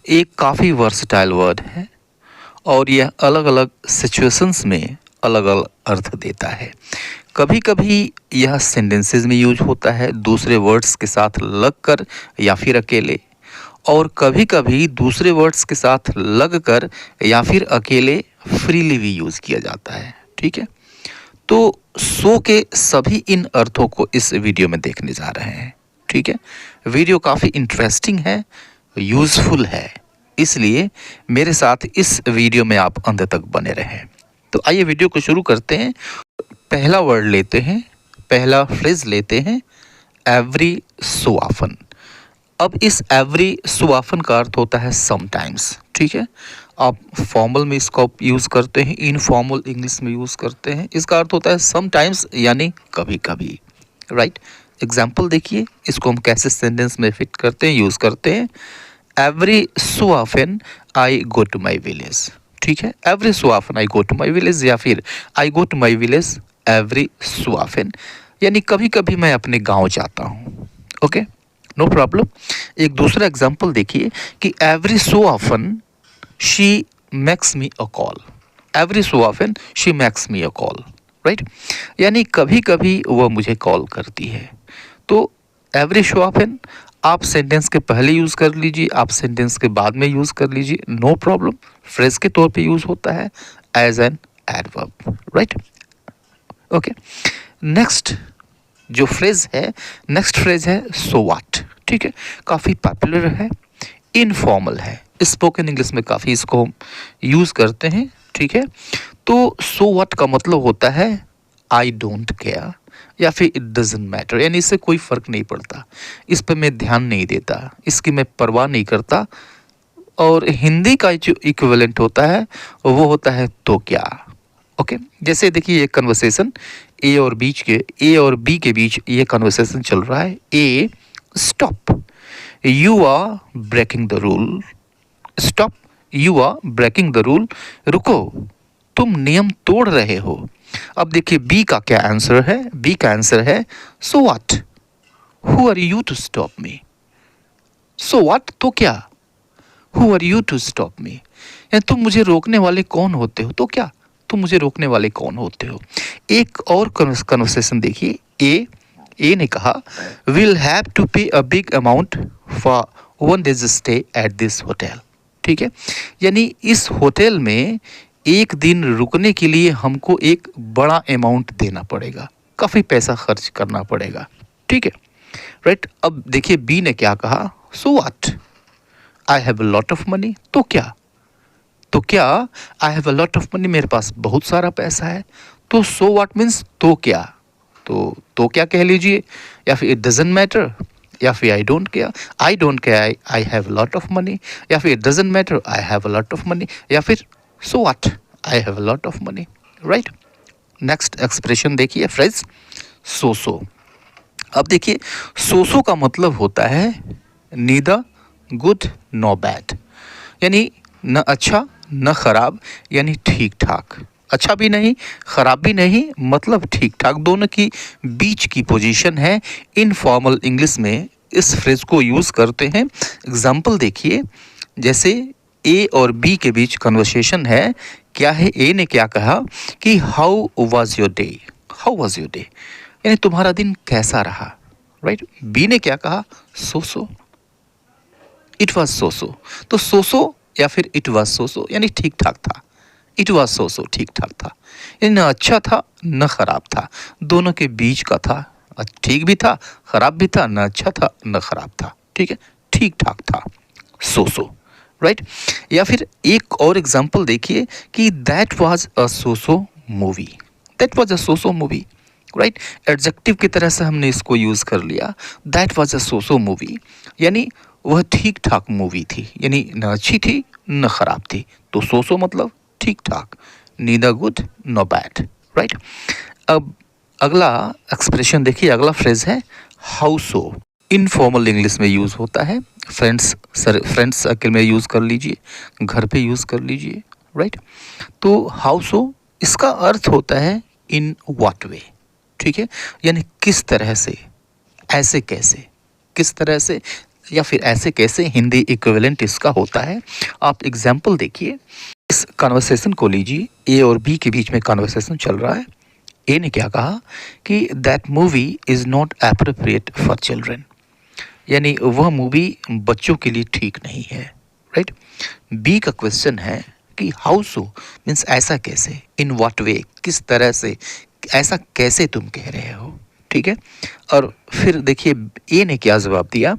एक काफ़ी versatile word है और यह अलग अलग सिचुएशंस में अलग अलग अर्थ देता है। कभी कभी यह सेंटेंसेस में यूज होता है दूसरे वर्ड्स के साथ लगकर या फिर अकेले, और कभी कभी दूसरे वर्ड्स के साथ लगकर या फिर अकेले फ्रीली भी यूज़ किया जाता है। ठीक है, तो सो के सभी इन अर्थों को इस वीडियो में देखने जा रहे हैं। ठीक है, वीडियो काफ़ी इंटरेस्टिंग है, यूज़फुल है, इसलिए मेरे साथ इस वीडियो में आप अंत तक बने रहें। तो आइए वीडियो को शुरू करते हैं। पहला वर्ड लेते हैं, पहला फ्रेज लेते हैं, एवरी सो ऑफन। अब इस एवरी सो ऑफन का अर्थ होता है समटाइम्स। ठीक है, आप फॉर्मल में इसका यूज़ करते हैं, इनफॉर्मल इंग्लिश में यूज़ करते हैं। इसका अर्थ होता है समटाइम्स यानी कभी कभी। राइट, एग्जाम्पल देखिए, इसको हम कैसे सेंटेंस में फिट करते हैं, यूज़ करते हैं। Every so often I go to my village. ठीक है, every so often I go to my village या फिर I go to my village every so often, यानी कभी कभी मैं अपने गांव जाता हूँ। Okay, no problem. एक दूसरा एग्जांपल देखिए कि every so often she makes me a call. Every so often she makes me a call. Right, यानी कभी कभी वह मुझे कॉल करती है। तो एवरी सो ऑफन आप सेंटेंस के पहले यूज़ कर लीजिए, आप सेंटेंस के बाद में यूज़ कर लीजिए, नो प्रॉब्लम। फ्रेज के तौर पे यूज़ होता है as an adverb. Right, okay. Next जो फ्रेज है, नेक्स्ट फ्रेज है सो व्हाट। ठीक है, काफ़ी पॉपुलर है, इनफॉर्मल है, स्पोकन इंग्लिश में काफ़ी इसको यूज़ करते हैं। ठीक है, तो सो व्हाट का मतलब होता है आई डोंट केयर या फिर इट डजंट मैटर, यानी इससे कोई फ़र्क नहीं पड़ता, इस पर मैं ध्यान नहीं देता, इसकी मैं परवाह नहीं करता। और हिंदी का जो इक्विवेलेंट होता है वो होता है तो क्या। ओके, जैसे देखिए ये कन्वर्सेशन ए और बी के बीच ये कन्वर्सेशन चल रहा है। ए, stop, you are breaking the rule. Stop, you are breaking the rule, रुको, तुम नियम तोड़ रहे हो। अब देखिए बी का क्या आंसर है, बी का आंसर है so what, who are you to stop me. So what, तो क्या, who are you to stop me, यानी तुम मुझे रोकने वाले कौन होते हो, तो क्या, तुम मुझे रोकने वाले कौन होते हो। एक और कन्वर्सेशन देखिए, ए ने कहा विल हैव टू पे a big amount for 1 days stay at this hotel. ठीक है, यानी इस होटल में एक दिन रुकने के लिए हमको एक बड़ा अमाउंट देना पड़ेगा, काफ़ी पैसा खर्च करना पड़ेगा। ठीक है, राइट। अब देखिए बी ने क्या कहा, so what, I have a lot of money. तो क्या, तो क्या, I have a lot of money, मेरे पास बहुत सारा पैसा है। तो सो व्हाट मीन्स तो क्या, तो क्या कह लीजिए, या फिर इट डजंट मैटर, या फिर I don't care, I don't care I have a lot of money, या फिर it doesn't matter I have a lot of money, या फिर so what I have a lot of money. Right, next expression देखिए, phrase सो। अब देखिए सो का मतलब होता है नीदर गुड नो बैड, यानी न अच्छा न खराब, यानी ठीक ठाक, अच्छा भी नहीं खराब भी नहीं, मतलब ठीक ठाक, दोनों की बीच की पोजीशन है। इनफॉर्मल इंग्लिश में इस फ्रेज को यूज़ करते हैं। एग्जाम्पल देखिए, जैसे ए और बी के बीच कन्वर्सेशन है, क्या है, ए ने क्या कहा कि how was your day, how was your day, यानी तुम्हारा दिन कैसा रहा। राइट, बी ने क्या कहा, सो, इट वाज सो। तो सो या फिर इट वाज सो यानी ठीक ठाक था, इट वाज सो ठीक ठाक था, यानी न अच्छा था न खराब था, दोनों के बीच का था, ठीक भी था खराब भी था, न अच्छा था न खराब था। ठीक है, ठीक ठाक था, सो। राइट, या फिर एक और एग्जांपल देखिए कि that was a so movie, that was a so movie. Right, adjective की तरह से हमने इसको यूज़ कर लिया, that was a so movie, यानी वह ठीक ठाक मूवी थी, यानी न अच्छी थी न खराब थी। तो सो मतलब ठीक ठाक, neither good no bad. Right, अब अगला एक्सप्रेशन देखिए, अगला फ्रेज है हाउ सो। इनफॉर्मल इंग्लिश में यूज़ होता है, फ्रेंड्स सर्कल में यूज़ कर लीजिए, घर पे यूज़ कर लीजिए। राइट, तो हाउ सो इसका अर्थ होता है इन व्हाट वे। ठीक है, यानी किस तरह से, ऐसे कैसे, किस तरह से, या फिर ऐसे कैसे हिंदी इक्विवेलेंट इसका होता है। आप एग्जाम्पल देखिए, इस कन्वर्सेशन को लीजिए, ए और बी के बीच में कन्वर्सेशन चल रहा है। ए ने क्या कहा कि that movie is not appropriate for children, यानी वह मूवी बच्चों के लिए ठीक नहीं है, राइट। बी का क्वेश्चन है कि हाउ सो, मीन्स ऐसा कैसे, इन व्हाट वे, किस तरह से, ऐसा कैसे तुम कह रहे हो, ठीक है। और फिर देखिए ए ने क्या जवाब दिया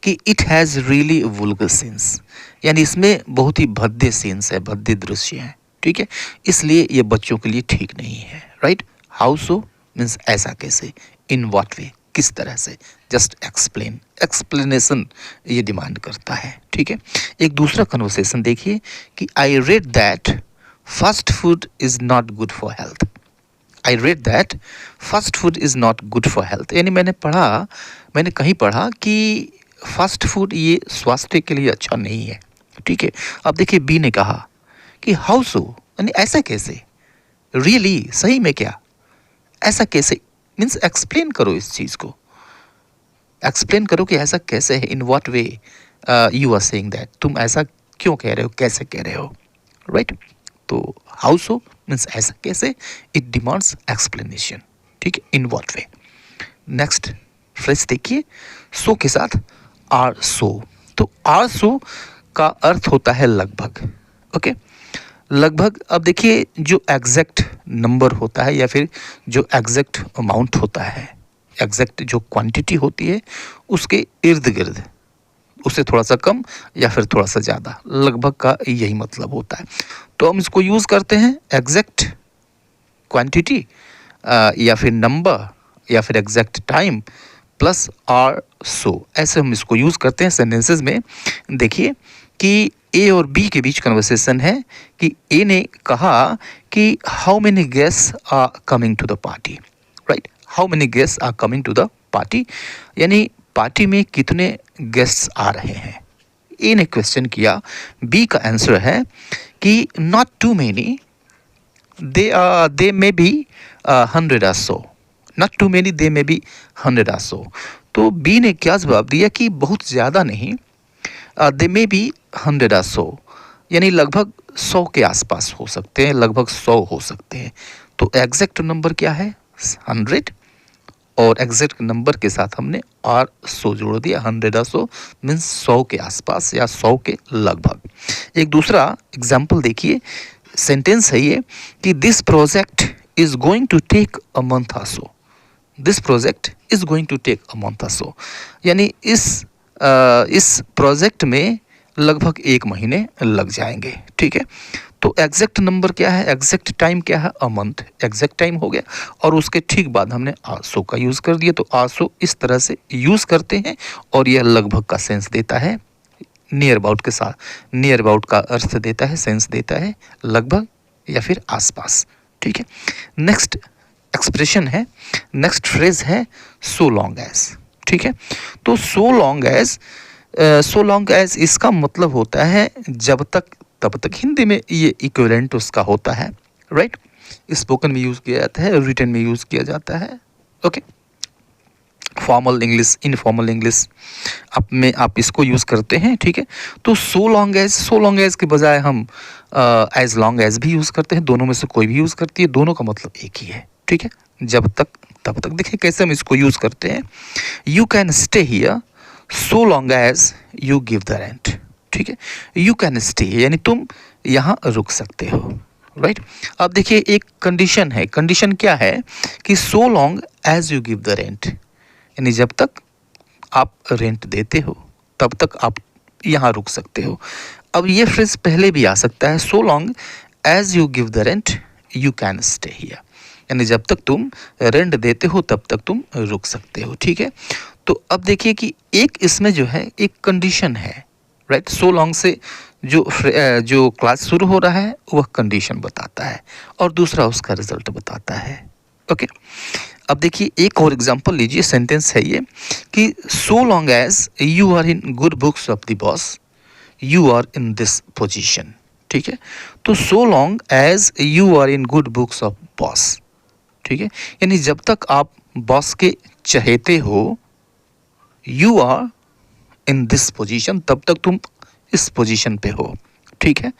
कि इट हैज़ रियली वुल्गर सीन्स, यानी इसमें बहुत ही भद्दे सीन्स है, भद्दे दृश्य हैं, ठीक है, इसलिए ये बच्चों के लिए ठीक नहीं है, राइट। हाउ सो मीन्स ऐसा कैसे, इन व्हाट वे, किस तरह से, जस्ट एक्सप्लेन, एक्सप्लेनेशन ये डिमांड करता है, ठीक है। एक दूसरा कन्वर्सेशन देखिए कि I read that fast food is not good for health. I read that fast food is not good for health, यानी मैंने कहीं पढ़ा कि फास्ट फूड ये स्वास्थ्य के लिए अच्छा नहीं है, ठीक है। अब देखिए बी ने कहा कि हाउ सो, यानी ऐसा कैसे, रियली सही में क्या, ऐसा कैसे, मीन्स एक्सप्लेन करो इस चीज़ को, एक्सप्लेन करो कि ऐसा कैसे है, in what way you are saying that, तुम ऐसा क्यों कह रहे हो, कैसे कह रहे हो, राइट। तो हाउ सो मीन्स ऐसा कैसे, इट डिमांड्स एक्सप्लेनेशन, ठीक है, in what way. Next phrase देखिए, सो के साथ आर सो, तो आर सो का अर्थ होता है लगभग, ओके, लगभग। अब देखिए जो एग्जैक्ट नंबर होता है या फिर जो एग्जैक्ट अमाउंट होता है, एग्जैक्ट जो क्वांटिटी होती है उसके इर्द गिर्द, उससे थोड़ा सा कम या फिर थोड़ा सा ज़्यादा, लगभग का यही मतलब होता है। तो हम इसको यूज़ करते हैं एग्जैक्ट क्वांटिटी या फिर नंबर या फिर exact time plus or so, ऐसे हम इसको यूज़ करते हैं सेंटेंसेस में। देखिए कि ए और बी के बीच कन्वर्सेशन है कि ए ने कहा कि how many guests are coming to the party, right, how many guests are coming to the party, यानी पार्टी में कितने गेस्ट्स आ रहे हैं। ए ने क्वेश्चन किया, बी का आंसर है कि not too many, they may be 100 or so, not too many, they may be 100 or so। तो बी ने क्या जवाब दिया कि बहुत ज़्यादा नहीं, they may be 100 or so, यानी लगभग 100 के आसपास हो सकते हैं, लगभग 100 हो सकते हैं। तो एग्जैक्ट नंबर क्या है 100, और एग्जैक्ट नंबर के साथ हमने आर 100 जोड़ दिया, 100 or so मीन्स 100 के आसपास या 100 के लगभग। एक दूसरा एग्जाम्पल देखिए, सेंटेंस है ये कि this project is going to take a month or so, this project is going to take a month or so, यानी इस प्रोजेक्ट में लगभग 1 महीने लग जाएंगे, ठीक है। तो एग्जैक्ट नंबर क्या है, एग्जैक्ट टाइम क्या है, अ मंथ, एग्जैक्ट टाइम हो गया, और उसके ठीक बाद हमने आसो का यूज़ कर दिया। तो आसो इस तरह से यूज़ करते हैं और यह लगभग का सेंस देता है, नियर अबाउट के साथ, नियर अबाउट का अर्थ देता है, सेंस देता है लगभग या फिर आसपास, ठीक है। नेक्स्ट एक्सप्रेशन है, नेक्स्ट फ्रेज है सो लॉन्ग एज, ठीक है। तो सो लॉन्ग एज इसका मतलब होता है जब तक तब तक, हिंदी में ये इक्विवेलेंट उसका होता है, राइट। स्पोकन में यूज़ किया जाता है, रिटन में यूज़ किया जाता है, okay. Formal English, informal English आप इसको यूज़ करते हैं, ठीक है। तो सो लॉन्ग एज के बजाय हम एज लॉन्ग एज भी यूज़ करते हैं, दोनों में से कोई भी यूज़ करती है, दोनों का मतलब एक ही है, ठीक है, जब तक तब तक। देखिए कैसे हम इसको यूज़ करते हैं, you can stay here so long as you give the rent, ठीक है। यू कैन स्टे यानी तुम यहाँ रुक सकते हो, राइट। अब देखिए एक कंडीशन है, कंडीशन क्या है कि so long as you give the rent, यानी जब तक आप रेंट देते हो तब तक आप यहाँ रुक सकते हो। अब ये फ्रेज पहले भी आ सकता है, so long as you give the rent you can stay here, यानी जब तक तुम रेंट देते हो तब तक तुम रुक सकते हो, ठीक है। तो अब देखिए कि एक इसमें जो है एक कंडीशन है, राइट। सो लॉन्ग से जो क्लास शुरू हो रहा है वह कंडीशन बताता है और दूसरा उसका रिजल्ट बताता है, ओके। अब देखिए एक और एग्जांपल लीजिए, सेंटेंस है ये कि so long as you are in good books of the boss you are in this position, ठीक है। तो so long as you are in good books of boss, ठीक है, यानी जब तक आप बॉस के चहेते हो, you are in this position, तब तक तुम इस पोजीशन पे हो, ठीक है।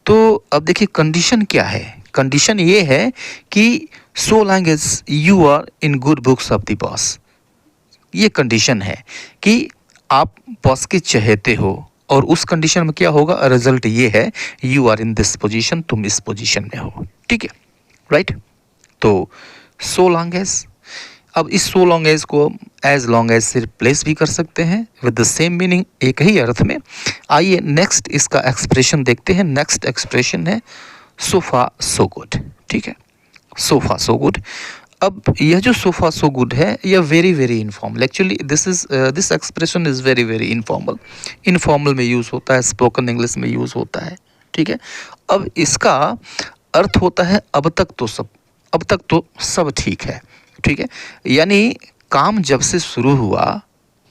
तो अब देखिए कंडीशन क्या है, कंडीशन ये है कि so long as you are in good books of the boss, ये कंडीशन है कि आप बॉस के चहेते हो, और उस कंडीशन में क्या होगा, रिजल्ट ये है you are in this position, तुम इस पोजीशन में हो, ठीक है, राइट। तो सो लॉन्ग एज, अब इस सो लॉन्ग एज को एज लॉन्ग एज से रिप्लेस भी कर सकते हैं विद द सेम मीनिंग, एक ही अर्थ में। आइए नेक्स्ट इसका एक्सप्रेशन देखते हैं। नेक्स्ट एक्सप्रेशन है सो फार सो गुड, ठीक है, सो फार सो गुड। अब यह जो सो फार सो गुड है यह very very informal, actually this expression is very very informal, informal में यूज़ होता है, स्पोकन इंग्लिश में यूज़ होता है, ठीक है। अब इसका अर्थ होता है अब तक तो सब, अब तक तो सब ठीक है, ठीक है। यानी काम जब से शुरू हुआ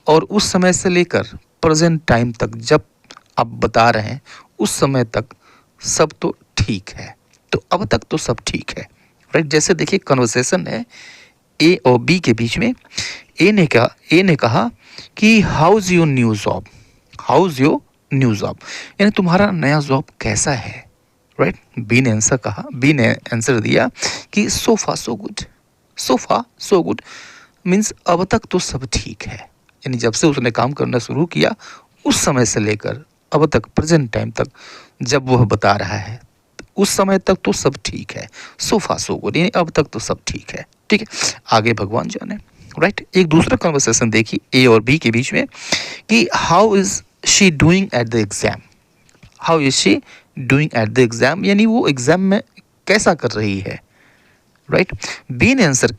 और उस समय से लेकर प्रेजेंट टाइम तक जब आप बता रहे हैं उस समय तक सब तो ठीक है, तो अब तक तो सब ठीक है, राइट। जैसे देखिए कन्वर्सेशन है ए और बी के बीच में। ए ने कहा कि how's your new job, how's your new job, यानी तुम्हारा नया जॉब कैसा है, राइट। बी ने आंसर दिया कि सो फार सो गुड, सो फार सो गुड मीन्स अब तक तो सब ठीक है, यानी जब से उसने काम करना शुरू किया उस समय से लेकर अब तक प्रेजेंट टाइम तक जब वह बता रहा है उस समय तक तो सब ठीक है, सो फार सो गुड, यानी अब तक तो सब ठीक है, ठीक है। आगे भगवान जाने, राइट। एक दूसरा कन्वर्सेशन देखिए ए और बी के बीच में कि how is she doing at the exam, how is she doing at the exam, यानी वो एग्जाम में कैसा कर रही है, राइट। बी ने आंसर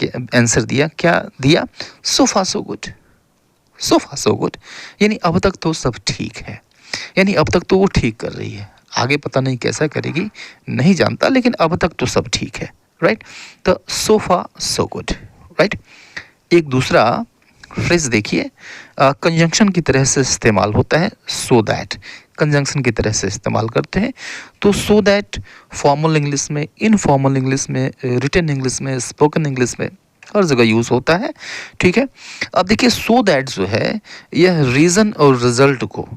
दिया, क्या दिया, सो फार सो गुड, सो फार सो गुड, यानी अब तक तो सब ठीक है, यानी अब तक तो वो ठीक कर रही है, आगे पता नहीं कैसा करेगी नहीं जानता, लेकिन अब तक तो सब ठीक है, राइट। तो सो फार सो गुड, राइट। एक दूसरा फ्रेज देखिए, कंजंक्शन की तरह से इस्तेमाल होता है, सो दैट, कंजंक्शन की तरह से इस्तेमाल करते हैं। तो सो दैट फॉर्मल इंग्लिश में, इनफॉर्मल इंग्लिश में, रिटन इंग्लिश में, स्पोकन इंग्लिश में हर जगह यूज़ होता है, ठीक है। अब देखिए सो दैट जो है यह रीज़न और रिजल्ट को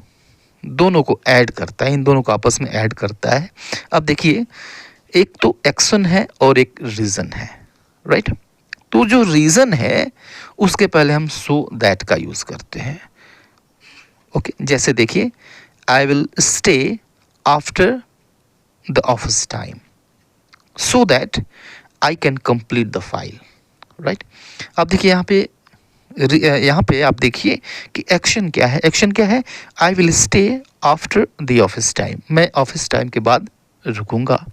दोनों को ऐड करता है, इन दोनों को आपस में ऐड करता है। अब देखिए एक तो एक्शन है और एक रीज़न है, राइट। तो जो रीज़न है उसके पहले हम सो दैट का यूज़ करते हैं, ओके। जैसे देखिए I will stay after the office time so that I can complete the file, right. अब देखिए यहाँ पे आप देखिए कि एक्शन क्या है, एक्शन क्या है, I will stay after the office time, मैं ऑफिस टाइम के बाद रुकूंगा,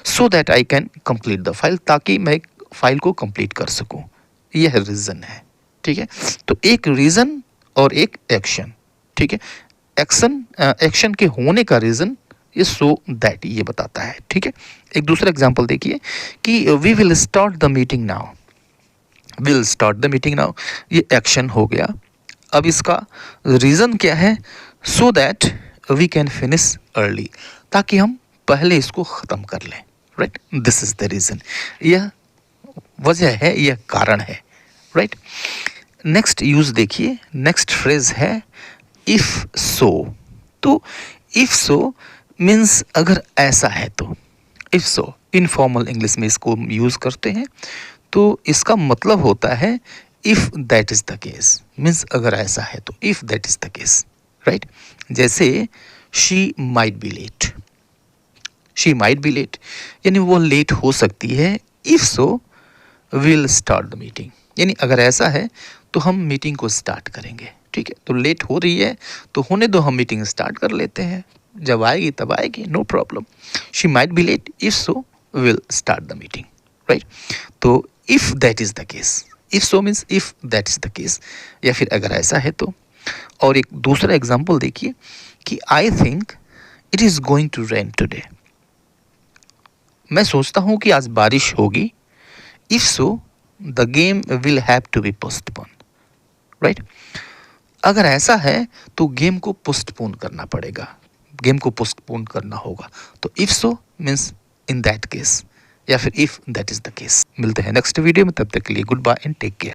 so that I can complete the file, ताकि मैं फाइल को कंप्लीट कर सकूं, यह रीज़न है, ठीक है। तो एक रीज़न और एक एक्शन, ठीक है। एक्शन के होने का रीज़न ये सो दैट ये बताता है, ठीक है। एक दूसरा एग्जांपल देखिए कि we will start the meeting now, will start the meeting now, ये एक्शन हो गया। अब इसका रीज़न क्या है, so that we can finish early, ताकि हम पहले इसको ख़त्म कर लें, right. This is the reason, यह वजह है, यह कारण है, राइट। नेक्स्ट यूज़ देखिए, नेक्स्ट फ्रेज है इफ़ सो। तो इफ़ सो मीन्स अगर ऐसा है तो, इफ़ सो इनफॉर्मल इंग्लिश में इसको यूज़ करते हैं। तो इसका मतलब होता है if that is the case, means अगर ऐसा है तो, if that is the case, right. जैसे she might be late, she might be late यानी वो लेट हो सकती है, if so will start the meeting, यानी अगर ऐसा है तो हम मीटिंग को स्टार्ट करेंगे, ठीक है। तो लेट हो रही है तो होने दो, हम मीटिंग स्टार्ट कर लेते हैं, जब आएगी तब आएगी, no problem. She might be late, if so will start the meeting, right. तो if that is the case, if so means if that is the case, या फिर अगर ऐसा है तो। और एक दूसरा एग्जांपल देखिए कि I think it is going to rain today, मैं सोचता हूँ कि आज बारिश होगी, if so the game will have to be postpone, right. अगर ऐसा है तो गेम को पोस्टपोन करना पड़ेगा, गेम को पोस्टपोन करना होगा। तो if so means in that case, या फिर if that is the case. मिलते हैं नेक्स्ट वीडियो में, तब तक के लिए good bye and take care.